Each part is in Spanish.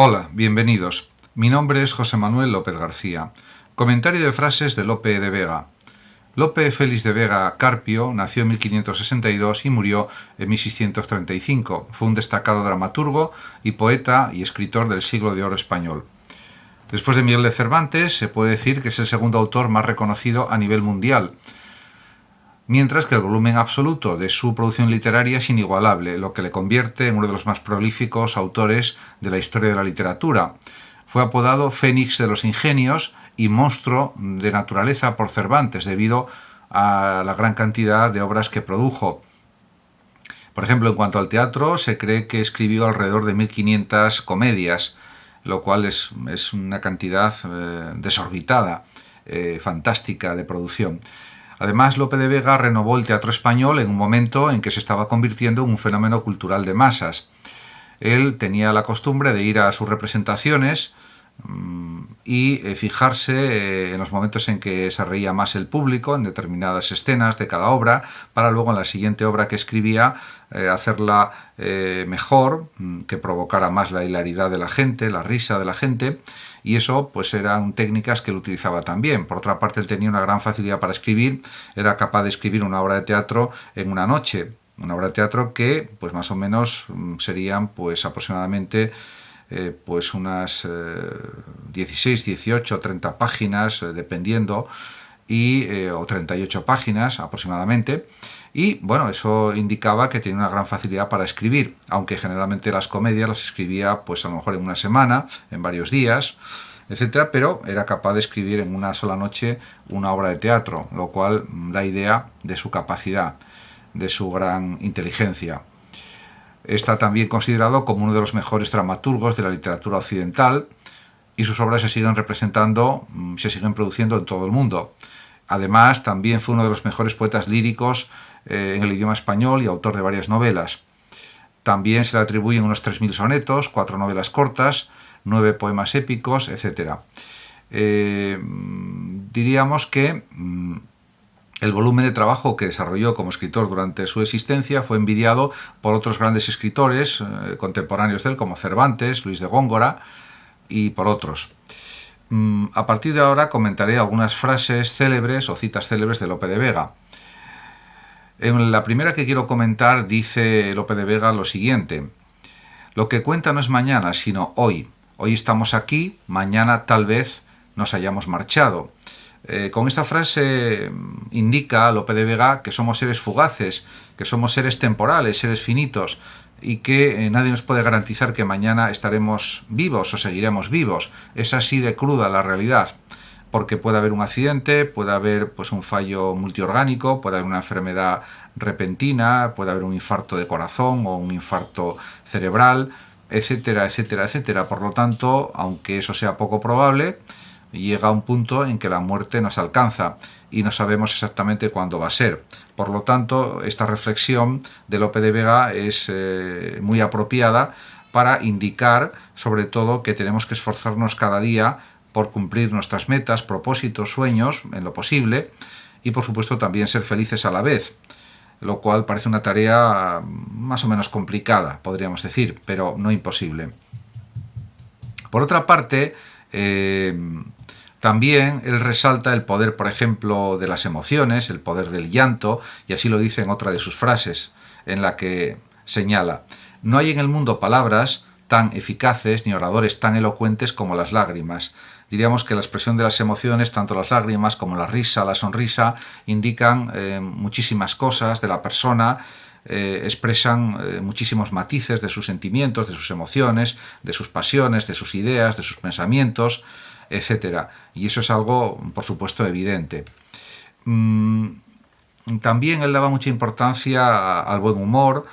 Hola, bienvenidos. Mi nombre es José Manuel López García. Comentario de frases de Lope de Vega. Lope Félix de Vega Carpio nació en 1562 y murió en 1635. Fue un destacado dramaturgo y poeta y escritor del siglo de oro español. Después de Miguel de Cervantes, se puede decir que es el segundo autor más reconocido a nivel mundial, mientras que el volumen absoluto de su producción literaria es inigualable, lo que le convierte en uno de los más prolíficos autores de la historia de la literatura. Fue apodado Fénix de los Ingenios y monstruo de naturaleza por Cervantes, debido a la gran cantidad de obras que produjo. Por ejemplo, en cuanto al teatro, se cree que escribió alrededor de 1500 comedias, lo cual es una cantidad desorbitada, fantástica de producción. Además, Lope de Vega renovó el teatro español en un momento en que se estaba convirtiendo en un fenómeno cultural de masas. Él tenía la costumbre de ir a sus representaciones y fijarse en los momentos en que se reía más el público, en determinadas escenas de cada obra, para luego en la siguiente obra que escribía hacerla mejor, que provocara más la hilaridad de la gente, la risa de la gente, y eso pues eran técnicas que él utilizaba también. Por otra parte, él tenía una gran facilidad para escribir, era capaz de escribir una obra de teatro en una noche, una obra de teatro que pues más o menos serían pues aproximadamente pues unas 16, 18, 30 páginas, dependiendo, o 38 páginas aproximadamente, y bueno, eso indicaba que tenía una gran facilidad para escribir, aunque generalmente las comedias las escribía pues a lo mejor en una semana, en varios días, etcétera, pero era capaz de escribir en una sola noche una obra de teatro, lo cual da idea de su capacidad, de su gran inteligencia. Está también considerado como uno de los mejores dramaturgos de la literatura occidental y sus obras se siguen produciendo en todo el mundo. Además, también fue uno de los mejores poetas líricos en el idioma español y autor de varias novelas. También se le atribuyen unos 3000 sonetos, 4 novelas cortas, 9 poemas épicos, etc. Diríamos que el volumen de trabajo que desarrolló como escritor durante su existencia fue envidiado por otros grandes escritores contemporáneos de él, como Cervantes, Luis de Góngora y por otros. A partir de ahora comentaré algunas frases célebres o citas célebres de Lope de Vega. En la primera que quiero comentar dice Lope de Vega lo siguiente: lo que cuenta no es mañana, sino hoy. Hoy estamos aquí, mañana tal vez nos hayamos marchado. Con esta frase indica Lope de Vega que somos seres fugaces, que somos seres temporales, seres finitos, y que nadie nos puede garantizar que mañana estaremos vivos o seguiremos vivos. Es así de cruda la realidad, porque puede haber un accidente, puede haber pues un fallo multiorgánico, puede haber una enfermedad repentina, puede haber un infarto de corazón o un infarto cerebral, etcétera, etcétera, etcétera. Por lo tanto, aunque eso sea poco probable, llega un punto en que la muerte nos alcanza y no sabemos exactamente cuándo va a ser. Por lo tanto, esta reflexión de Lope de Vega es muy apropiada para indicar, sobre todo, que tenemos que esforzarnos cada día por cumplir nuestras metas, propósitos, sueños, en lo posible, y por supuesto también ser felices a la vez, lo cual parece una tarea más o menos complicada, podríamos decir, pero no imposible. Por otra parte, también él resalta el poder, por ejemplo, de las emociones, el poder del llanto, y así lo dice en otra de sus frases, en la que señala: no hay en el mundo palabras tan eficaces ni oradores tan elocuentes como las lágrimas. Diríamos que la expresión de las emociones, tanto las lágrimas como la risa, la sonrisa, indican muchísimas cosas de la persona, expresan muchísimos matices de sus sentimientos, de sus emociones, de sus pasiones, de sus ideas, de sus pensamientos, etcétera. Y eso es algo, por supuesto, evidente. También él daba mucha importancia al buen humor,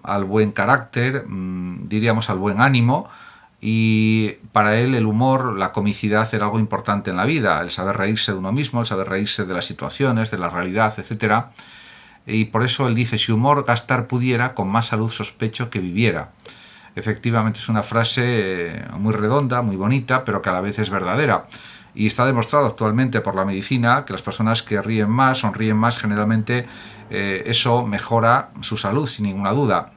al buen carácter, diríamos al buen ánimo, y para él el humor, la comicidad era algo importante en la vida, el saber reírse de uno mismo, el saber reírse de las situaciones, de la realidad, etcétera. Y por eso él dice: si humor gastar pudiera, con más salud sospecho que viviera. Efectivamente es una frase muy redonda, muy bonita, pero que a la vez es verdadera. Y está demostrado actualmente por la medicina que las personas que ríen más, sonríen más, generalmente eso mejora su salud, sin ninguna duda.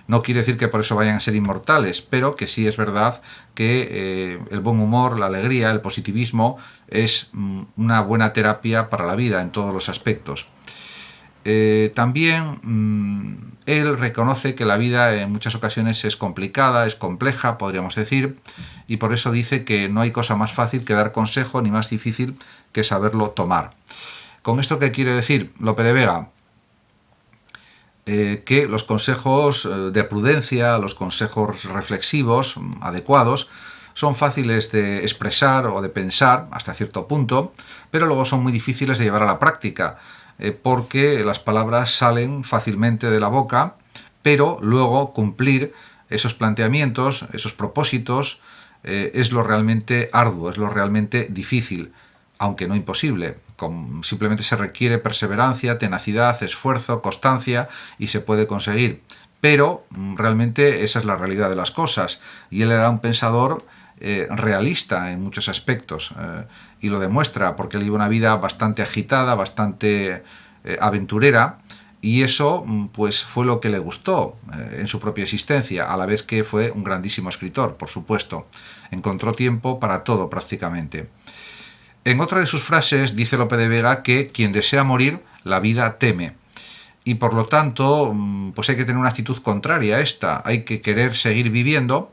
No quiere decir que por eso vayan a ser inmortales, pero que sí es verdad que el buen humor, la alegría, el positivismo es una buena terapia para la vida en todos los aspectos. También él reconoce que la vida en muchas ocasiones es complicada, es compleja, podríamos decir, y por eso dice que no hay cosa más fácil que dar consejo ni más difícil que saberlo tomar. ¿Con esto qué quiere decir Lope de Vega? Que los consejos de prudencia, los consejos reflexivos adecuados, son fáciles de expresar o de pensar hasta cierto punto, pero luego son muy difíciles de llevar a la práctica, porque las palabras salen fácilmente de la boca, pero luego cumplir esos planteamientos, esos propósitos, es lo realmente arduo, es lo realmente difícil, aunque no imposible. Simplemente se requiere perseverancia, tenacidad, esfuerzo, constancia y se puede conseguir. Pero realmente esa es la realidad de las cosas. Y él era un pensador realista en muchos aspectos y lo demuestra porque él lleva una vida bastante agitada, bastante aventurera, y eso pues fue lo que le gustó en su propia existencia, a la vez que fue un grandísimo escritor, por supuesto. Encontró tiempo para todo prácticamente. En otra de sus frases dice Lope de Vega que quien desea morir, la vida teme. Y por lo tanto, pues hay que tener una actitud contraria a esta. Hay que querer seguir viviendo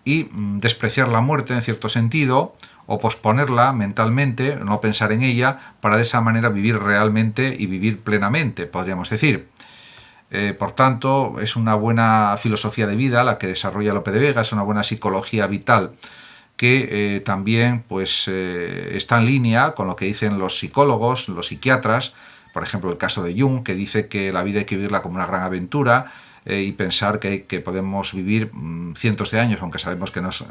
y despreciar la muerte en cierto sentido, o posponerla mentalmente, no pensar en ella, para de esa manera vivir realmente y vivir plenamente, podríamos decir. Por tanto, es una buena filosofía de vida la que desarrolla Lope de Vega, es una buena psicología vital que también pues, está en línea con lo que dicen los psicólogos, los psiquiatras, por ejemplo el caso de Jung, que dice que la vida hay que vivirla como una gran aventura y pensar que podemos vivir cientos de años, aunque sabemos que no es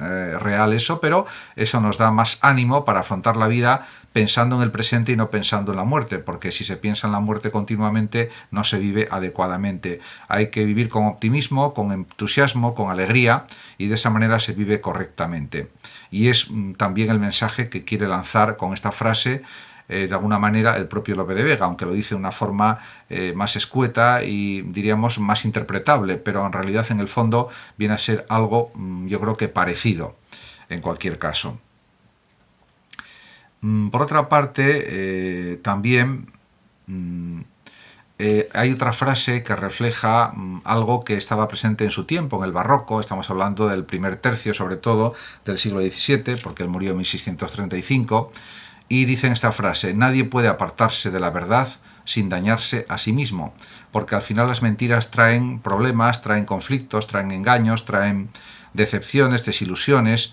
real eso, pero eso nos da más ánimo para afrontar la vida pensando en el presente y no pensando en la muerte, porque si se piensa en la muerte continuamente no se vive adecuadamente. Hay que vivir con optimismo, con entusiasmo, con alegría, y de esa manera se vive correctamente. Y es también el mensaje que quiere lanzar con esta frase de alguna manera el propio Lope de Vega, aunque lo dice de una forma más escueta y diríamos más interpretable, pero en realidad en el fondo viene a ser algo yo creo que parecido en cualquier caso. Por otra parte, también hay otra frase que refleja algo que estaba presente en su tiempo, en el barroco. Estamos hablando del primer tercio, sobre todo, del siglo XVII, porque él murió en 1635, y dicen esta frase: nadie puede apartarse de la verdad sin dañarse a sí mismo, porque al final las mentiras traen problemas, traen conflictos, traen engaños, traen decepciones, desilusiones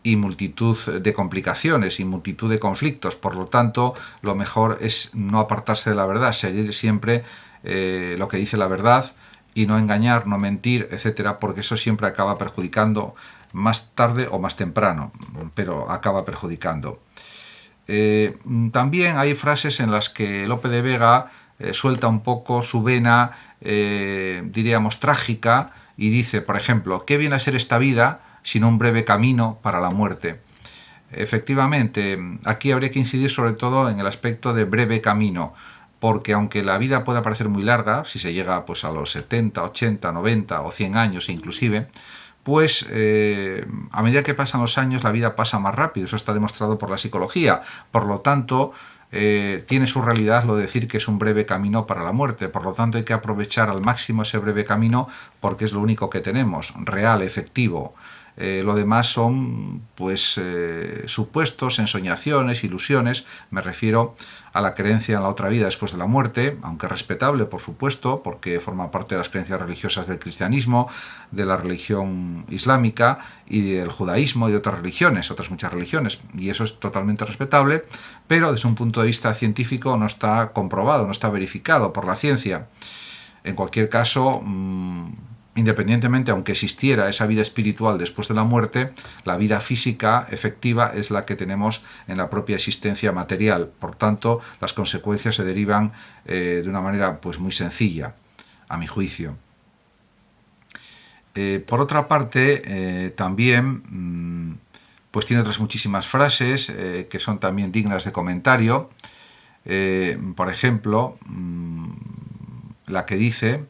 y multitud de complicaciones y multitud de conflictos. Por lo tanto, lo mejor es no apartarse de la verdad, seguir siempre lo que dice la verdad y no engañar, no mentir, etcétera, porque eso siempre acaba perjudicando más tarde o más temprano, pero acaba perjudicando. También hay frases en las que Lope de Vega suelta un poco su vena, diríamos, trágica, y dice, por ejemplo: ¿qué viene a ser esta vida sino un breve camino para la muerte? Efectivamente, aquí habría que incidir sobre todo en el aspecto de breve camino, porque aunque la vida pueda parecer muy larga, si se llega pues, a los 70, 80, 90 o 100 años inclusive, pues a medida que pasan los años la vida pasa más rápido, eso está demostrado por la psicología. Por lo tanto, tiene su realidad lo de decir que es un breve camino para la muerte. Por lo tanto, hay que aprovechar al máximo ese breve camino porque es lo único que tenemos, real, efectivo. Lo demás son pues supuestos, ensoñaciones, ilusiones. Me refiero a la creencia en la otra vida después de la muerte, aunque respetable, por supuesto, porque forma parte de las creencias religiosas del cristianismo, de la religión islámica y del judaísmo y de otras religiones, otras muchas religiones, y eso es totalmente respetable, pero desde un punto de vista científico no está comprobado, no está verificado por la ciencia. En cualquier caso, independientemente, aunque existiera esa vida espiritual después de la muerte, la vida física efectiva es la que tenemos en la propia existencia material. Por tanto, las consecuencias se derivan de una manera pues, muy sencilla, a mi juicio. Por otra parte, también pues tiene otras muchísimas frases que son también dignas de comentario. Por ejemplo, la que dice: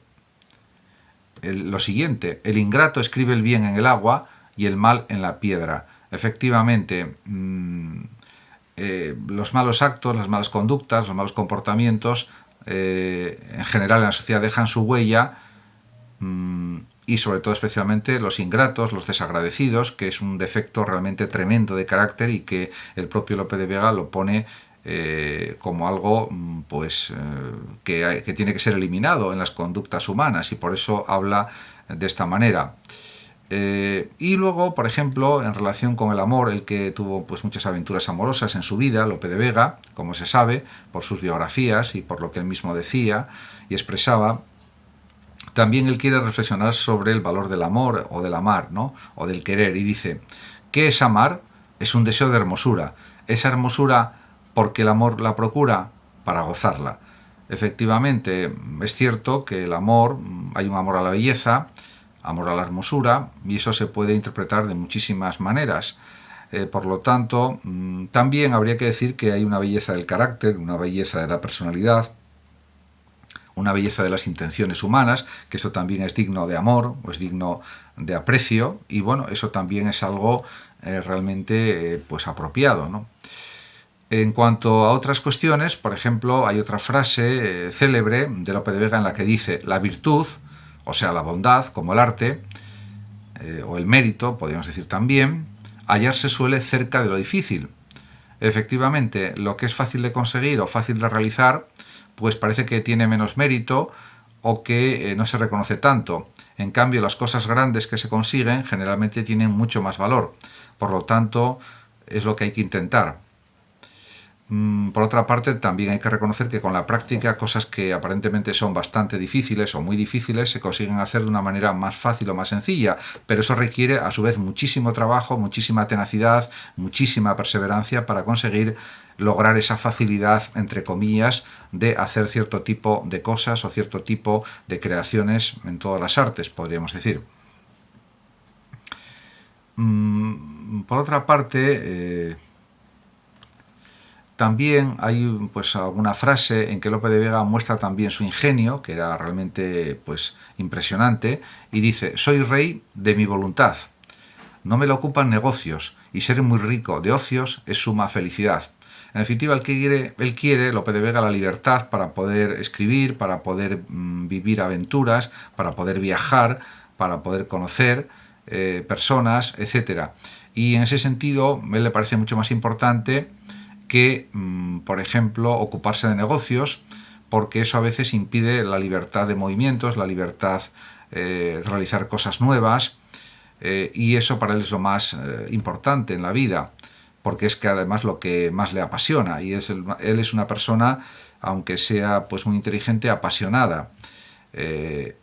lo siguiente: el ingrato escribe el bien en el agua y el mal en la piedra. Efectivamente, los malos actos, las malas conductas, los malos comportamientos, en general en la sociedad dejan su huella, y sobre todo especialmente los ingratos, los desagradecidos, que es un defecto realmente tremendo de carácter y que el propio Lope de Vega lo pone como algo que tiene que ser eliminado en las conductas humanas, y por eso habla de esta manera. Y luego, por ejemplo, en relación con el amor, el que tuvo pues muchas aventuras amorosas en su vida, Lope de Vega, como se sabe, por sus biografías y por lo que él mismo decía y expresaba. También él quiere reflexionar sobre el valor del amor o del amar, ¿no? O del querer, y dice: ¿qué es amar? Es un deseo de hermosura. Esa hermosura, porque el amor la procura, para gozarla. Efectivamente, es cierto que el amor, hay un amor a la belleza, amor a la hermosura, y eso se puede interpretar de muchísimas maneras. Por lo tanto, también habría que decir que hay una belleza del carácter, una belleza de la personalidad, una belleza de las intenciones humanas, que eso también es digno de amor, o es digno de aprecio, y bueno, eso también es algo realmente pues apropiado, ¿no? En cuanto a otras cuestiones, por ejemplo, hay otra frase célebre de Lope de Vega en la que dice: la virtud, o sea, la bondad, como el arte, o el mérito, podríamos decir también, hallarse suele cerca de lo difícil. Efectivamente, lo que es fácil de conseguir o fácil de realizar, pues parece que tiene menos mérito o que no se reconoce tanto. En cambio, las cosas grandes que se consiguen generalmente tienen mucho más valor. Por lo tanto, es lo que hay que intentar. Por otra parte, también hay que reconocer que con la práctica cosas que aparentemente son bastante difíciles o muy difíciles se consiguen hacer de una manera más fácil o más sencilla, pero eso requiere a su vez muchísimo trabajo, muchísima tenacidad, muchísima perseverancia para conseguir lograr esa facilidad, entre comillas, de hacer cierto tipo de cosas o cierto tipo de creaciones en todas las artes, podríamos decir. Por otra parte, también hay pues alguna frase en que Lope de Vega muestra también su ingenio, que era realmente pues impresionante, y dice: soy rey de mi voluntad, no me lo ocupan negocios, y ser muy rico de ocios es suma felicidad. En definitiva, él quiere, Lope de Vega, la libertad para poder escribir, para poder vivir aventuras, para poder viajar, para poder conocer personas, etc. Y en ese sentido, a él le parece mucho más importante que, por ejemplo, ocuparse de negocios, porque eso a veces impide la libertad de movimientos, la libertad de realizar cosas nuevas, y eso para él es lo más importante en la vida, porque es que además lo que más le apasiona, y él es una persona, aunque sea pues muy inteligente, apasionada,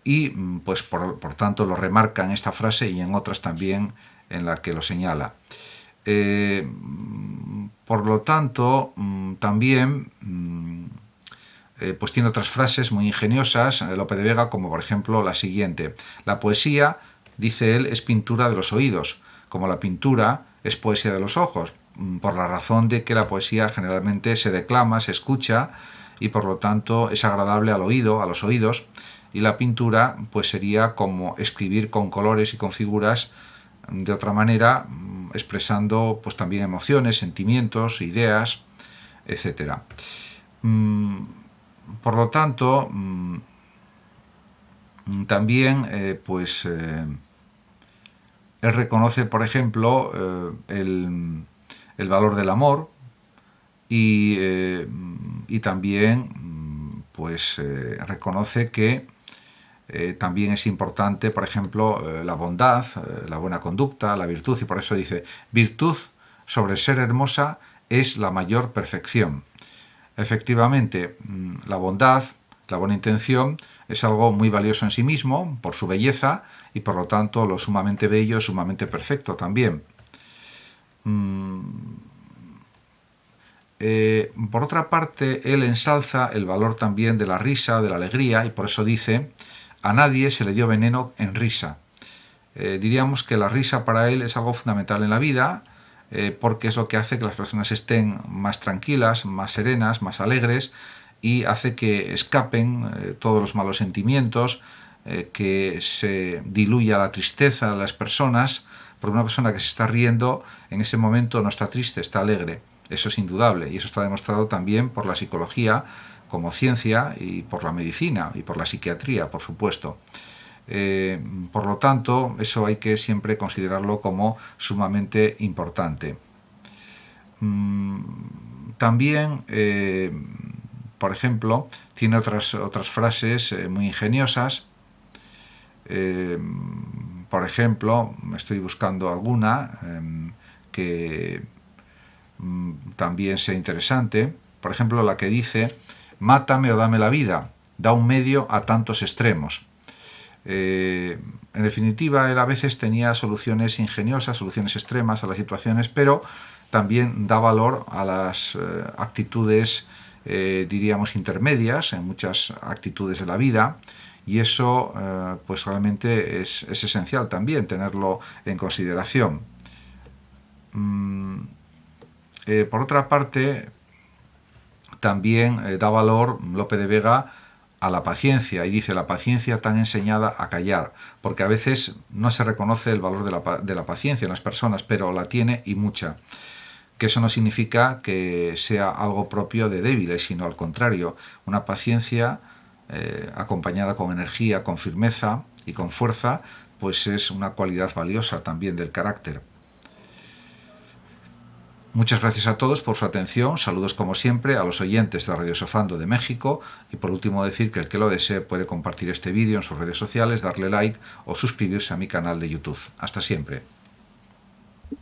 y pues por tanto lo remarca en esta frase y en otras también en la que lo señala. Por lo tanto, también pues tiene otras frases muy ingeniosas, Lope de Vega, como por ejemplo la siguiente: la poesía, dice él, es pintura de los oídos, como la pintura es poesía de los ojos, por la razón de que la poesía generalmente se declama, se escucha, y por lo tanto es agradable al oído, a los oídos, y la pintura pues sería como escribir con colores y con figuras de otra manera, expresando pues también emociones, sentimientos, ideas, etc. Por lo tanto, también él reconoce, por ejemplo, el valor del amor, y también reconoce que también es importante, por ejemplo, la bondad, la buena conducta, la virtud, y por eso dice: virtud sobre ser hermosa es la mayor perfección. Efectivamente, la bondad, la buena intención, es algo muy valioso en sí mismo, por su belleza, y por lo tanto lo sumamente bello es sumamente perfecto también. Por otra parte, él ensalza el valor también de la risa, de la alegría, y por eso dice: a nadie se le dio veneno en risa. Diríamos que la risa para él es algo fundamental en la vida, porque es lo que hace que las personas estén más tranquilas, más serenas, más alegres, y hace que escapen todos los malos sentimientos, que se diluya la tristeza de las personas, porque una persona que se está riendo en ese momento no está triste, está alegre. Eso es indudable y eso está demostrado también por la psicología como ciencia y por la medicina y por la psiquiatría, por supuesto. Por lo tanto, eso hay que siempre considerarlo como sumamente importante. También, por ejemplo, tiene otras frases muy ingeniosas. Por ejemplo, estoy buscando alguna que también sea interesante. Por ejemplo, la que dice: mátame o dame la vida, da un medio a tantos extremos. En definitiva, él a veces tenía soluciones ingeniosas, soluciones extremas a las situaciones, pero también da valor a las actitudes, diríamos, intermedias en muchas actitudes de la vida, y eso pues realmente es esencial también tenerlo en consideración. Por otra parte, también da valor Lope de Vega a la paciencia, y dice: la paciencia tan enseñada a callar, porque a veces no se reconoce el valor de la paciencia en las personas, pero la tiene y mucha. Que eso no significa que sea algo propio de débiles, sino al contrario, una paciencia acompañada con energía, con firmeza y con fuerza, pues es una cualidad valiosa también del carácter. Muchas gracias a todos por su atención, saludos como siempre a los oyentes de Radio Sofando de México, y por último decir que el que lo desee puede compartir este vídeo en sus redes sociales, darle like o suscribirse a mi canal de YouTube. Hasta siempre.